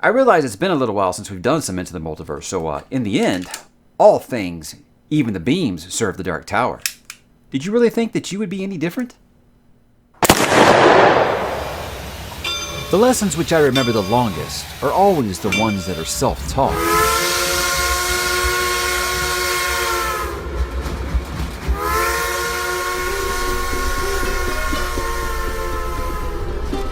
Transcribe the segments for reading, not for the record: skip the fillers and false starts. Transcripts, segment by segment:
I realize it's been a little while since we've done some Into the Multiverse, so in the end, all things, even the beams, serve the Dark Tower. Did you really think that you would be any different? The lessons which I remember the longest are always the ones that are self-taught.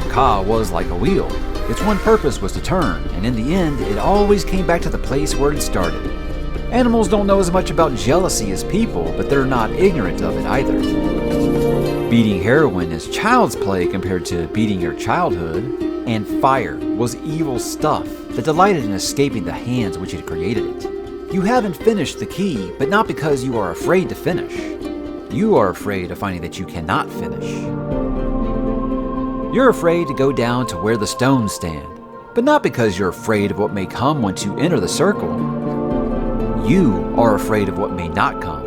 Ka was like a wheel. Its one purpose was to turn, and in the end, it always came back to the place where it started. Animals don't know as much about jealousy as people, but they're not ignorant of it either. Beating heroin is child's play compared to beating your childhood, and fire was evil stuff that delighted in escaping the hands which had created it. You haven't finished the key, but not because you are afraid to finish. You are afraid of finding that you cannot finish. You're afraid to go down to where the stones stand, but not because you're afraid of what may come once you enter the circle. You are afraid of what may not come.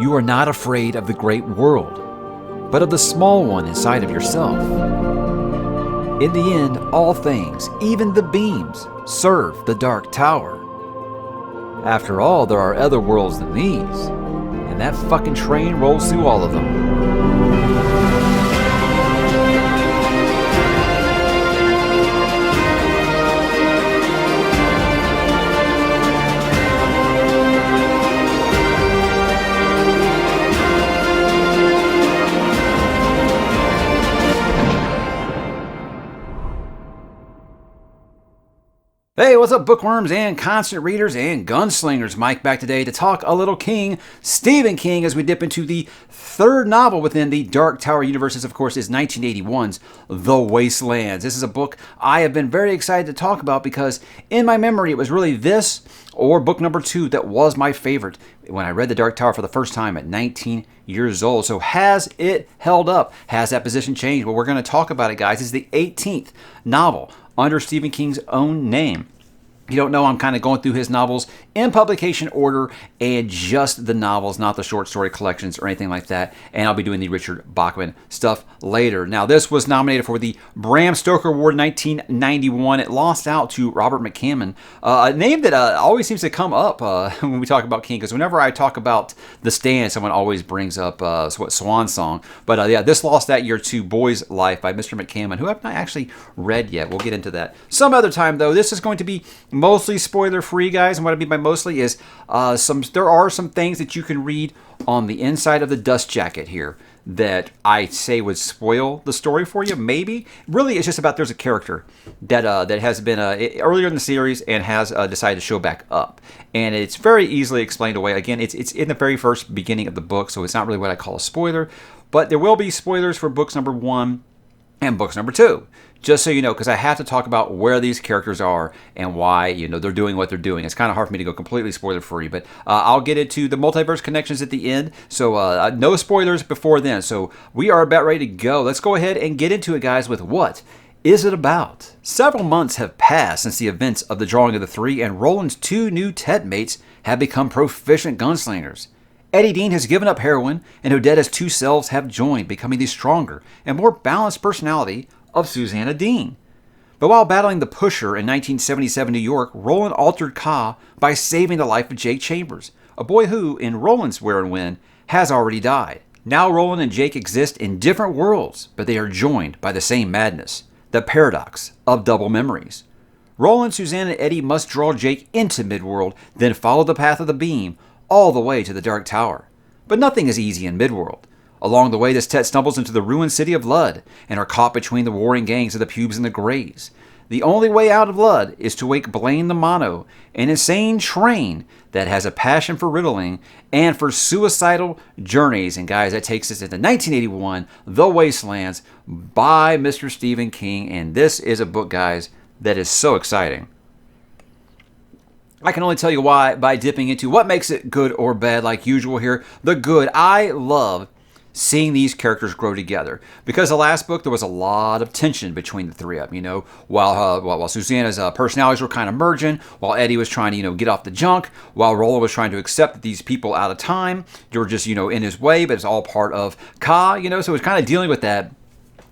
You are not afraid of the great world, but of the small one inside of yourself. In the end, all things, even the beams, serve the Dark Tower. After all, there are other worlds than these, and that fucking train rolls through all of them. Hey, what's up, bookworms and constant readers and gunslingers? Mike back today to talk a little King, Stephen King, as we dip into the third novel within the Dark Tower universe. This, of course, is 1981's The Wastelands. This is a book I have been very excited to talk about because in my memory, it was really this or book number 2 that was my favorite when I read The Dark Tower for the first time at 19 years old. So has it held up? Has that position changed? Well, we're going to talk about it, guys. It's the 18th novel under Stephen King's own name. If you don't know, I'm kind of going through his novels in publication order and just the novels, not the short story collections or anything like that. And I'll be doing the Richard Bachman stuff later. Now, this was nominated for the Bram Stoker Award in 1991. It lost out to Robert McCammon, a name that always seems to come up when we talk about King, because whenever I talk about The Stand, someone always brings up Swan Song. But yeah, this lost that year to Boy's Life by Mr. McCammon, who I've not actually read yet. We'll get into that some other time, though. This is going to be mostly spoiler-free, guys, and what I mean by mostly is there are some things that you can read on the inside of the dust jacket here that I say would spoil the story for you, maybe. Really, it's just about there's a character that has been earlier in the series and has decided to show back up. And it's very easily explained away. Again, it's in the very first beginning of the book, so it's not really what I call a spoiler. But there will be spoilers for books number 1 and books number 2. Just so you know, because I have to talk about where these characters are and why, they're doing what they're doing. It's kind of hard for me to go completely spoiler-free, but I'll get into the Multiverse Connections at the end, so no spoilers before then. So we are about ready to go. Let's go ahead and get into it, guys, with what is it about? Several months have passed since the events of the Drawing of the Three, and Roland's 2 new Tet mates have become proficient gunslingers. Eddie Dean has given up heroin, and Odetta's 2 selves have joined, becoming the stronger and more balanced personality of Susanna Dean. But while battling the Pusher in 1977 New York, Roland altered Ka by saving the life of Jake Chambers, a boy who, in Roland's Where and When, has already died. Now Roland and Jake exist in different worlds, but they are joined by the same madness, the paradox of double memories. Roland, Susanna, and Eddie must draw Jake into Midworld, then follow the path of the beam all the way to the Dark Tower. But nothing is easy in Midworld. Along the way, this Tet stumbles into the ruined city of Lud and are caught between the warring gangs of the Pubes and the Greys. The only way out of Lud is to wake Blaine the Mono, an insane train that has a passion for riddling and for suicidal journeys. And guys, that takes us into 1981, The Wastelands by Mr. Stephen King. And this is a book, guys, that is so exciting. I can only tell you why by dipping into what makes it good or bad like usual here. The good. I love seeing these characters grow together. Because the last book, there was a lot of tension between the three of them, while Susanna's personalities were kind of merging, while Eddie was trying to, get off the junk, while Roland was trying to accept that these people out of time, they were just, in his way, but it's all part of Ka, so it was kind of dealing with that.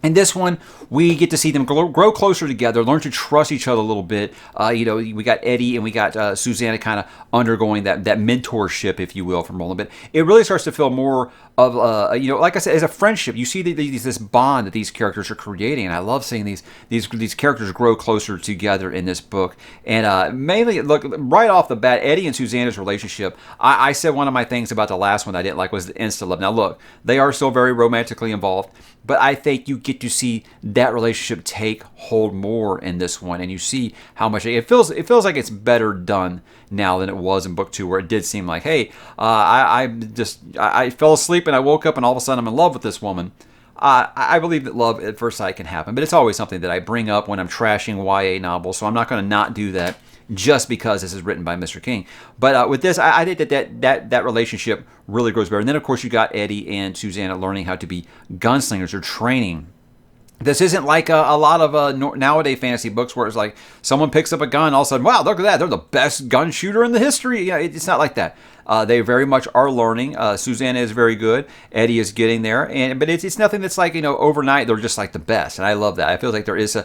In this one, we get to see them grow closer together, learn to trust each other a little bit. We got Eddie and we got Susanna kind of undergoing that mentorship, if you will, from Roland. But it really starts to feel more of, like I said, as a friendship. You see this bond that these characters are creating, and I love seeing these characters grow closer together in this book. And mainly, look, right off the bat, Eddie and Susanna's relationship. I said one of my things about the last one that I didn't like was the insta love. Now, look, they are still very romantically involved, but I think you get to see that relationship take hold more in this one, and you see how much it feels like it's better done now than it was in book 2, where it did seem like, hey, I fell asleep and I woke up and all of a sudden I'm in love with this woman. I believe that love at first sight can happen, but it's always something that I bring up when I'm trashing YA novels, so I'm not going to not do that just because this is written by Mr. King. But with this, I think that relationship really grows better. And then, of course, you got Eddie and Susanna learning how to be gunslingers or training. This isn't like a lot of nowadays fantasy books where it's like someone picks up a gun, all of a sudden, wow, look at that, they're the best gun shooter in the history. It's not like that. They very much are learning. Susanna is very good. Eddie is getting there, but it's nothing that's like overnight they're just like the best, and I love that. I feel like there is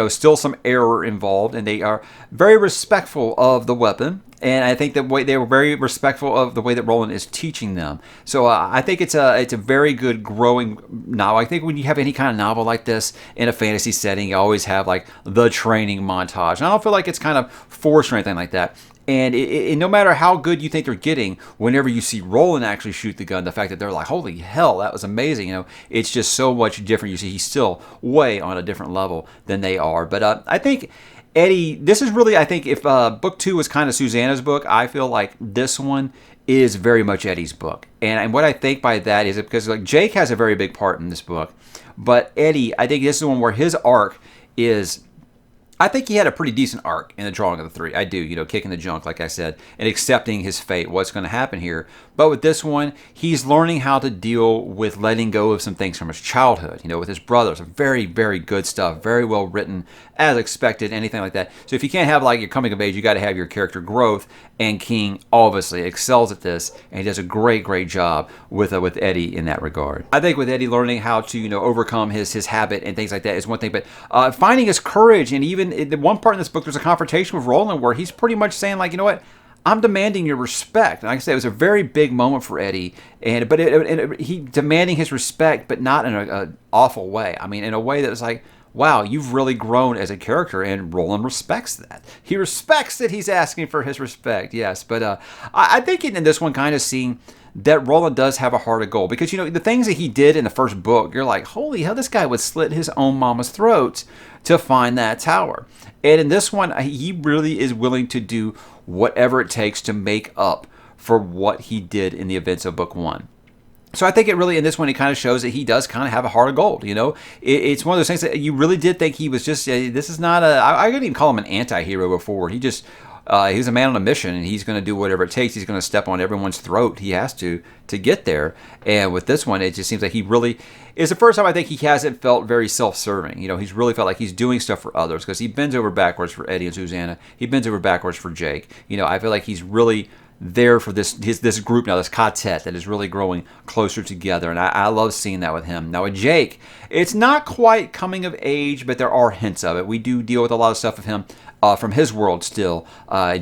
still some error involved, and they are very respectful of the weapon. And I think that they were very respectful of the way that Roland is teaching them. So I think it's a very good growing novel. I think when you have any kind of novel like this in a fantasy setting, you always have like the training montage. And I don't feel like it's kind of forced or anything like that. And no matter how good you think they're getting, whenever you see Roland actually shoot the gun, the fact that they're like, holy hell, that was amazing. It's just so much different. You see, he's still way on a different level than they are. But I think Eddie, this is really, I think, if book 2 was kind of Susanna's book, I feel like this one is very much Eddie's book. And what I think by that is because like Jake has a very big part in this book, but Eddie, I think this is the one where his arc is, I think he had a pretty decent arc in the Drawing of the Three. I do, kicking the junk, like I said, and accepting his fate, what's going to happen here. But with this one, he's learning how to deal with letting go of some things from his childhood, with his brothers. Very, very good stuff. Very well written, as expected, anything like that. So if you can't have like your coming of age, you got to have your character growth. And King obviously excels at this, and he does a great, great job with Eddie in that regard. I think with Eddie learning how to, overcome his habit and things like that is one thing, but finding his courage, and even the one part in this book, there's a confrontation with Roland where he's pretty much saying like, you know what? I'm demanding your respect. And like I said, it was a very big moment for Eddie, but he demanding his respect, but not in an awful way. I mean, in a way that was like, wow, you've really grown as a character, and Roland respects that. He respects that he's asking for his respect, yes. But I think in this one, kind of seeing that Roland does have a heart of gold, because the things that he did in the first book, you're like, holy hell, this guy would slit his own mama's throat to find that tower. And in this one, he really is willing to do whatever it takes to make up for what he did in the events of book 1. So I think it really, in this one, it kind of shows that he does kind of have a heart of gold. It's one of those things that you really did think he was just, this is not I couldn't even call him an anti-hero before. He just, he's a man on a mission, and he's going to do whatever it takes. He's going to step on everyone's throat. He has to get there. And with this one, it just seems like he really, it's the first time I think he hasn't felt very self-serving. He's really felt like he's doing stuff for others, because he bends over backwards for Eddie and Susanna. He bends over backwards for Jake. I feel like he's really there for this group now, this Ka-tet, that is really growing closer together, and I love seeing that with him. Now with Jake, it's not quite coming of age, but there are hints of it. We do deal with a lot of stuff of him from his world still,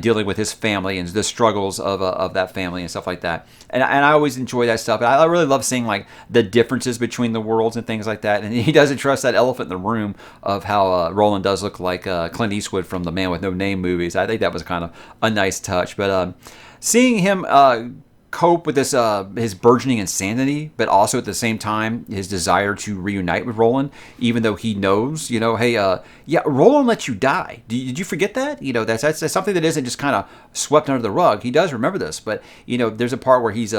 dealing with his family and the struggles of that family and stuff like that. And I always enjoy that stuff. I really love seeing like the differences between the worlds and things like that. And he doesn't trust that elephant in the room of how Roland does look like Clint Eastwood from the Man with No Name movies. I think that was kind of a nice touch. But seeing him cope with this his burgeoning insanity, but also at the same time his desire to reunite with Roland, even though he knows, hey, Roland let you die. Did you forget that? That's something that isn't just kind of swept under the rug. He does remember this, but there's a part where he's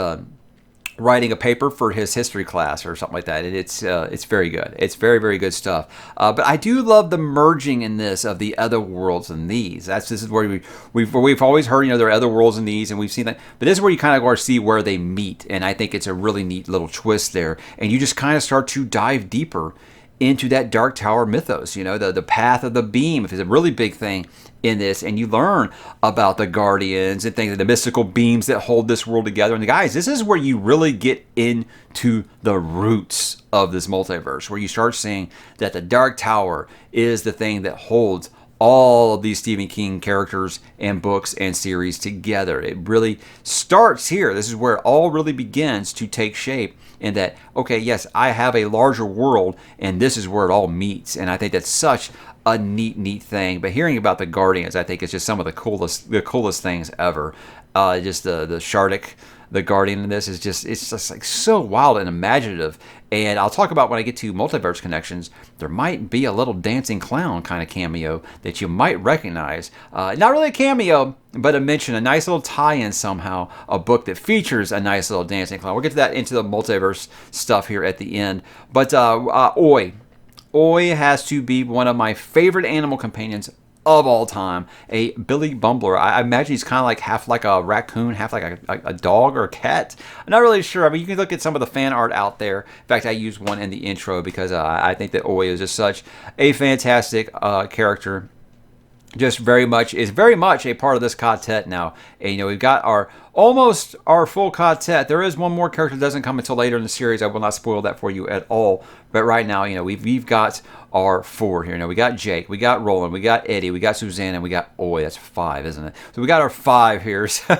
writing a paper for his history class or something like that. And it's very good. It's very, very good stuff. But I do love the merging in this of the other worlds and these. This is where we've always heard, there are other worlds in these, and we've seen that. But this is where you kind of go to see where they meet. And I think it's a really neat little twist there. And you just kind of start to dive deeper into that Dark Tower mythos. The path of the beam is a really big thing in this, and you learn about the guardians and things, the mystical beams that hold this world together. And guys, this is where you really get into the roots of this multiverse, where you start seeing that the Dark Tower is the thing that holds all of these Stephen King characters and books and series together. It really starts here. This is where it all really begins to take shape, in that, okay, yes, I have a larger world, and this is where it all meets. And I think that's such a neat thing. But hearing about the Guardians, I think it's just some of the coolest things ever. Just the Shardik, the Guardian in this, it's just like so wild and imaginative. And I'll talk about when I get to Multiverse Connections, there might be a little dancing clown kind of cameo that you might recognize. Not really a cameo, but a mention, a nice little tie-in somehow, a book that features a nice little dancing clown. We'll get to that into the multiverse stuff here at the end. But Oi has to be one of my favorite animal companions of all time. A Billy Bumbler. I imagine he's kind of like half like a raccoon, half like a dog or a cat. I'm not really sure. I mean, you can look at some of the fan art out there. In fact, I used one in the intro because I think that Oi is just such a fantastic character. Just very much a part of this Ka-tet now. And we've got almost our full Ka-tet. There is one more character that doesn't come until later in the series. I will not spoil that for you at all. But right now, we've got our 4 here. We got Jake, we got Roland, we got Eddie, we got Suzanne, and we got Oi. That's 5, isn't it? So we got our 5 here. So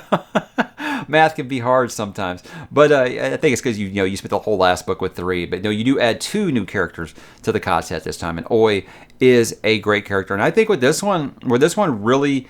math can be hard sometimes, but I think it's because you spent the whole last book with 3. But you do add 2 new characters to the Ka-tet this time, and Oi is a great character. And I think with this one, really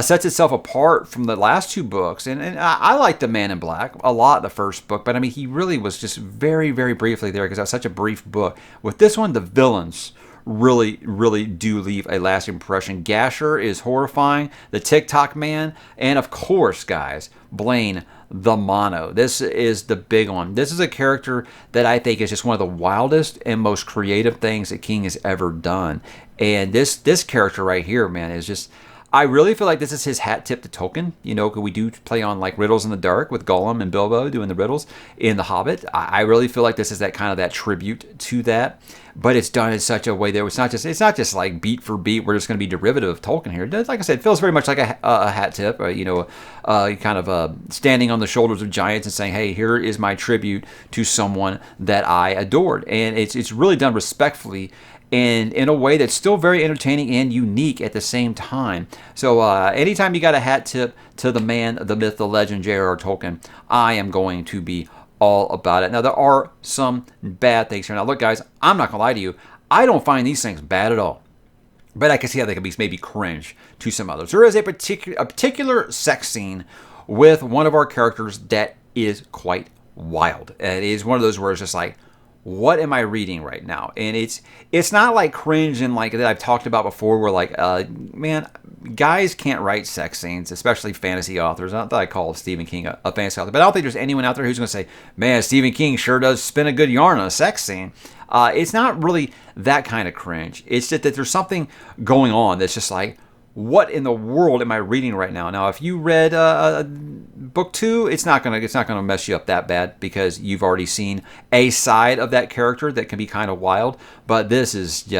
sets itself apart from the last 2 books, and I like the Man in Black a lot, the first book, but I mean, he really was just very, very briefly there because that was such a brief book. With this one, the villains really do leave a lasting impression. Gasher is horrifying, the TikTok man, and of course, guys, Blaine the Mono. This is the big one. This is a character that I think is just one of the wildest and most creative things that King has ever done. And this character right here, man, is just, I really feel like this is his hat tip to Tolkien. We do play on like Riddles in the Dark with Gollum and Bilbo doing the riddles in The Hobbit. I really feel like this is that kind of that tribute to that, but it's done in such a way that it's not just like beat for beat. We're just going to be derivative of Tolkien here. Like I said, it feels very much like a hat tip, kind of standing on the shoulders of giants and saying, hey, here is my tribute to someone that I adored. And it's really done respectfully, and in a way that's still very entertaining and unique at the same time. So anytime you got a hat tip to the man, the myth, the legend, J.R.R. Tolkien, I am going to be all about it. Now, there are some bad things here. Now, look, guys, I'm not going to lie to you. I don't find these things bad at all. But I can see how they can be maybe cringe to some others. There is a particular sex scene with one of our characters that is quite wild. It is one of those where it's just like, what am I reading right now? And it's not like cringe and like that I've talked about before, where like, man, guys can't write sex scenes, especially fantasy authors. Not that I call Stephen King a fantasy author, but I don't think there's anyone out there who's going to say, man, Stephen King sure does spin a good yarn on a sex scene. It's not really that kind of cringe. It's just that there's something going on that's just like, what in the world am I reading right now? Now, if you read book 2, it's not gonna mess you up that bad because you've already seen a side of that character that can be kind of wild. But this is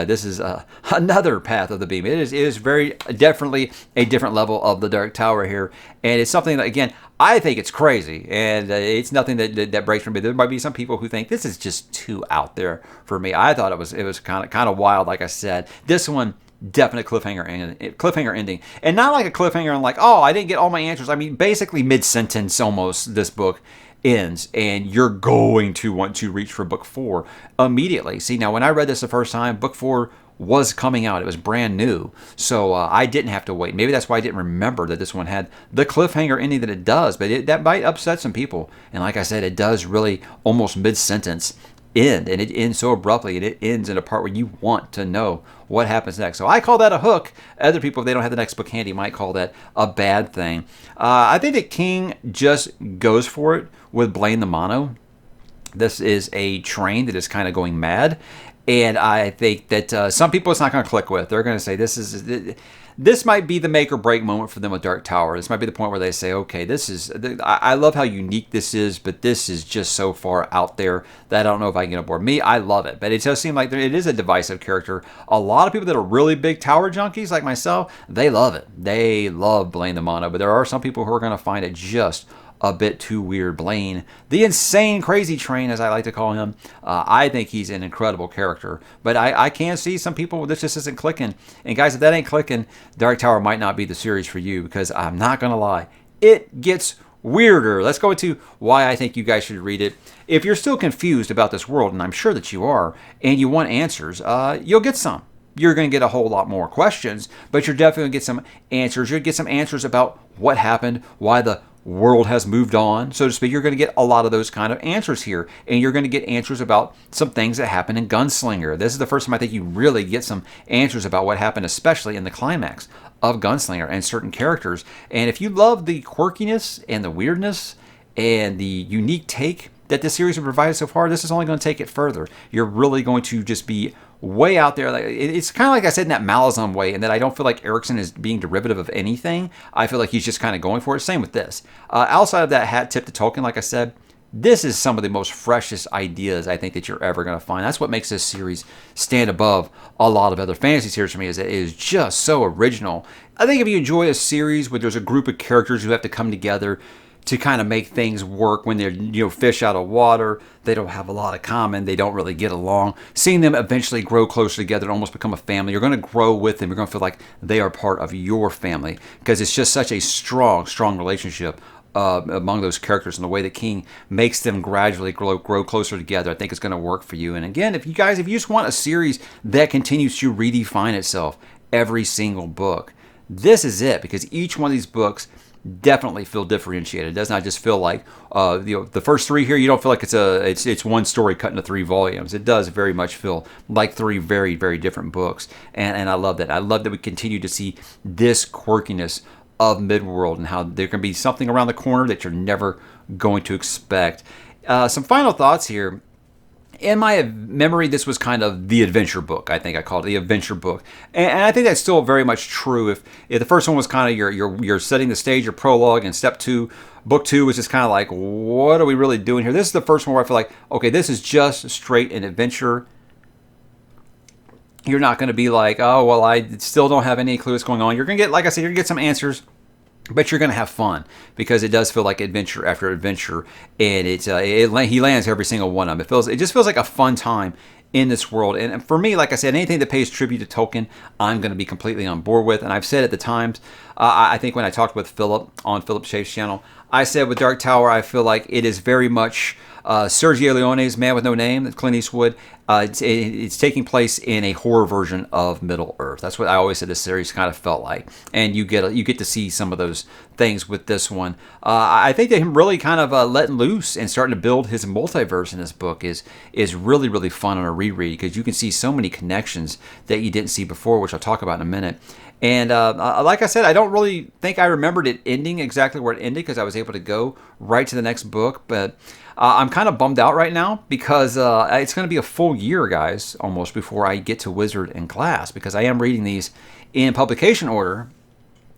another path of the beam. It is very definitely a different level of the Dark Tower here, and it's something that, again, I think it's crazy, and it's nothing that breaks from me. There might be some people who think this is just too out there for me. I thought it was kind of wild. Like I said, this one, definite cliffhanger ending, and not like a cliffhanger and like, oh, I didn't get all my answers. I mean, basically mid-sentence almost, this book ends, and you're going to want to reach for book 4 immediately. See, now when I read this the first time, book 4 was coming out. It was brand new, so I didn't have to wait. Maybe that's why I didn't remember that this one had the cliffhanger ending that it does, but that might upset some people. And like I said, it does really almost mid-sentence end, and it ends so abruptly, and it ends in a part where you want to know what happens next. So I call that a hook. Other people, if they don't have the next book handy, might call that a bad thing. I think that King just goes for it with Blaine the Mono. This is a train that is kind of going mad, And I think that some people it's not going to click with. They're going to say this might be the make or break moment for them with Dark Tower. This might be the point where they say, okay, I love how unique this is, but this is just so far out there that I don't know if I can get on board. Me, I love it, but it does seem like it is a divisive character. A lot of people that are really big Tower junkies like myself, they love it. They love Blaine the Mono, but there are some people who are going to find it just a bit too weird. Blaine, the insane crazy train, as I like to call him, I think he's an incredible character. But I can see some people, this just isn't clicking. And guys, if that ain't clicking, Dark Tower might not be the series for you, because I'm not going to lie, it gets weirder. Let's go into why I think you guys should read it. If you're still confused about this world, and I'm sure that you are, and you want answers, you'll get some. You're going to get a whole lot more questions, but you're definitely going to get some answers. You'll get some answers about what happened, why the world has moved on, so to speak. You're going to get a lot of those kind of answers here, and you're going to get answers about some things that happen in Gunslinger. This is the first time I think you really get some answers about what happened, especially in the climax of Gunslinger and certain characters. And if you love the quirkiness and the weirdness and the unique take that this series has provided so far, this is only going to take it further. You're really going to just be way out there. It's kind of like I said in that Malazan way, and that I don't feel like Erickson is being derivative of anything. I feel like he's just kind of going for it. Same with this. Outside of that hat tip to Tolkien, like I said, this is some of the most freshest ideas I think that you're ever going to find. That's what makes this series stand above a lot of other fantasy series for me, is that it is just so original. I think if you enjoy a series where there's a group of characters who have to come together to kind of make things work when they're, fish out of water, they don't have a lot of common, they don't really get along. Seeing them eventually grow closer together and almost become a family, you're going to grow with them. You're going to feel like they are part of your family, because it's just such a strong relationship among those characters, and the way that King makes them gradually grow closer together, I think is going to work for you. And again, if you just want a series that continues to redefine itself every single book, this is it, because each one of these books definitely feel differentiated. It does not just feel like the first three here. You don't feel like it's one story cut into 3 volumes. It does very much feel like 3 very, very different books, and I love that. I love that we continue to see this quirkiness of Midworld, and how there can be something around the corner that you're never going to expect. Some final thoughts here. In my memory, this was kind of the adventure book. I think I called it the adventure book, and I think that's still very much true. If the first one was kind of you're setting the stage, your prologue, and book 2 was just kind of like, what are we really doing here? This is the first one where I feel like, okay, this is just straight an adventure. You're not going to be like, oh well, I still don't have any clue what's going on. You're going to get, like I said, you're going to get some answers, but you're going to have fun, because it does feel like adventure after adventure, and he lands every single one of them. It just feels like a fun time in this world. And for me, like I said, anything that pays tribute to Tolkien, I'm going to be completely on board with. And I've said at the times, I think when I talked with Philip on Philip Schaaf's channel, I said with Dark Tower, I feel like it is very much Sergio Leone's Man with No Name, Clint Eastwood. It's taking place in a horror version of Middle Earth. That's what I always said this series kind of felt like, and you get to see some of those things with this one. I think that him really kind of letting loose and starting to build his multiverse in this book is really, really fun on a reread, because you can see so many connections that you didn't see before, which I'll talk about in a minute. And like I said, I don't really think I remembered it ending exactly where it ended, because I was able to go right to the next book. But I'm kind of bummed out right now, because it's going to be a full year, guys, almost, before I get to Wizard in class, because I am reading these in publication order.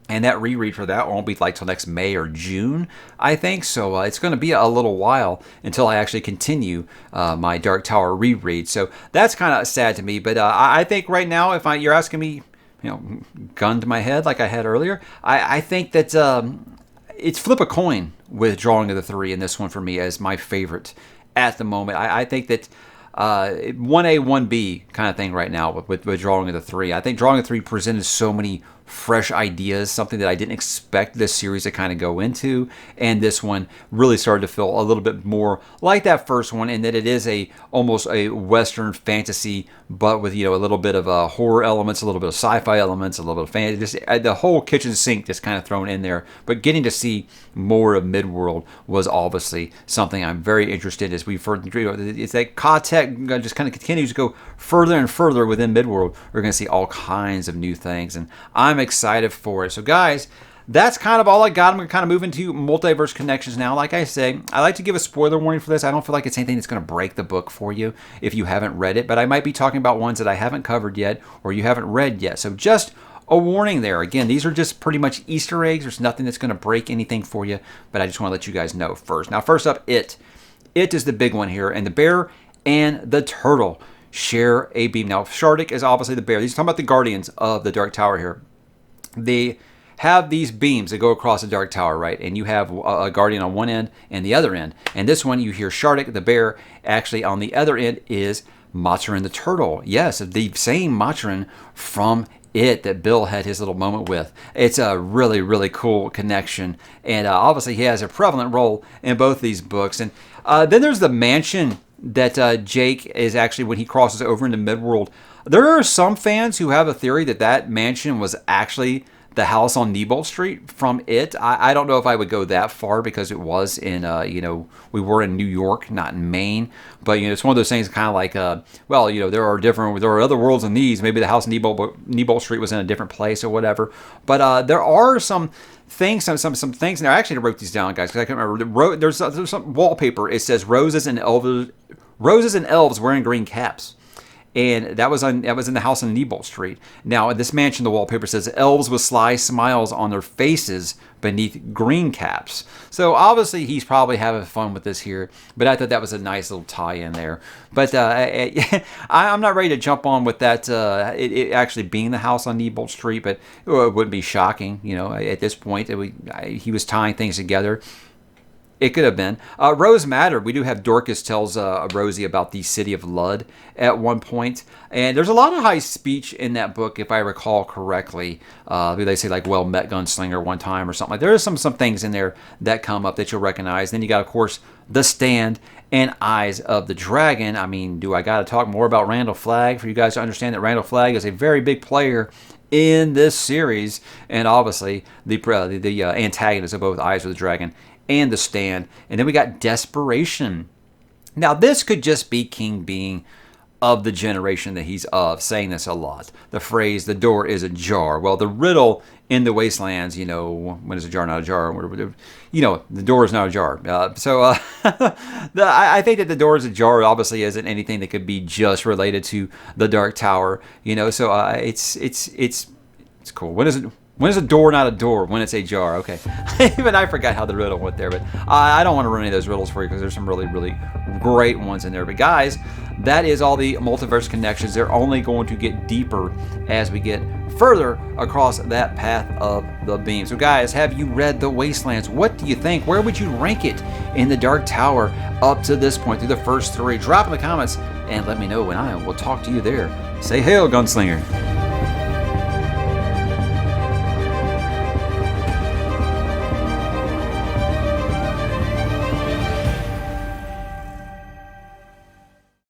And that reread for that won't be like till next May or June, I think. So it's going to be a little while until I actually continue my Dark Tower reread. So that's kind of sad to me. But I think right now, if you're asking me, gun to my head like I had earlier, I think that it's flip a coin with Drawing of the Three in this one for me as my favorite at the moment. I think that 1A, 1B kind of thing right now with Drawing of the Three. I think Drawing of the Three presented so many fresh ideas, something that I didn't expect this series to kind of go into, and this one really started to feel a little bit more like that first one, in that it is almost a Western fantasy, but with a little bit of horror elements, a little bit of sci-fi elements, a little bit of fantasy, just the whole kitchen sink just kind of thrown in there. But getting to see more of Midworld was obviously something I'm very interested in, as we've heard. It's that Ka-tet just kind of continues to go further and further within Midworld. We're going to see all kinds of new things, and I'm excited for it. So guys, that's kind of all I got. I'm going to kind of move into Multiverse Connections now. Like I say, I like to give a spoiler warning for this. I don't feel like it's anything that's going to break the book for you if you haven't read it, but I might be talking about ones that I haven't covered yet or you haven't read yet. So just a warning there. Again, these are just pretty much Easter eggs. There's nothing that's going to break anything for you, but I just want to let you guys know first. Now, first up, It. It is the big one here, and the bear and the turtle share a beam. Now, Shardik is obviously the bear. These are talking about the guardians of the Dark Tower here. They have these beams that go across the Dark Tower, right? And you have a guardian on one end and the other end. And this one, you hear Shardik, the bear. Actually, on the other end is Maturin the turtle. Yes, the same Maturin from It that Bill had his little moment with. It's a really, really cool connection. And obviously, he has a prevalent role in both these books. And then there's the mansion that Jake is actually, when he crosses over into Midworld. There are some fans who have a theory that that mansion was actually the house on Nebold Street from It. I don't know if I would go that far because it was in, we were in New York, not in Maine. But, it's one of those things kind of like, there are other worlds than these. Maybe the house on Nebold Street was in a different place or whatever. But there are some things, some things, and I actually wrote these down, guys, because I can't remember. There's some wallpaper. It says roses and elves wearing green caps. And that was in the house on Nebold Street. Now, in this mansion, the wallpaper says elves with sly smiles on their faces beneath green caps. So obviously, he's probably having fun with this here. But I thought that was a nice little tie-in there. But I'm not ready to jump on with that. It actually being the house on Nebold Street, but it wouldn't be shocking. At this point, he was tying things together. It could have been. Rose mattered. We do have Dorcas tells Rosie about the city of Lud at one point. And there's a lot of high speech in that book, if I recall correctly. They say, like, well met gunslinger one time or something. Like, there are some things in there that come up that you'll recognize. Then you got, of course, The Stand and Eyes of the Dragon. I mean, do I got to talk more about Randall Flagg for you guys to understand that Randall Flagg is a very big player in this series? And obviously, the antagonist of both Eyes of the Dragon and The Stand. And then we got Desperation. Now, this could just be King being of the generation that he's of, saying this a lot. The phrase, the door is ajar. Well, the riddle in the Wastelands, when is a jar not a jar? The door is not ajar. I think that the door is ajar obviously isn't anything that could be just related to the Dark Tower. So it's cool. When is a door not a door? When it's a jar. Okay. Even I forgot how the riddle went there, but I don't want to ruin any of those riddles for you because there's some really, really great ones in there. But guys, that is all the Multiverse Connections. They're only going to get deeper as we get further across that path of the beam. So guys, have you read The Wastelands? What do you think? Where would you rank it in the Dark Tower up to this point through the first three? Drop in the comments and let me know, and I will talk to you there. Say hail, Gunslinger.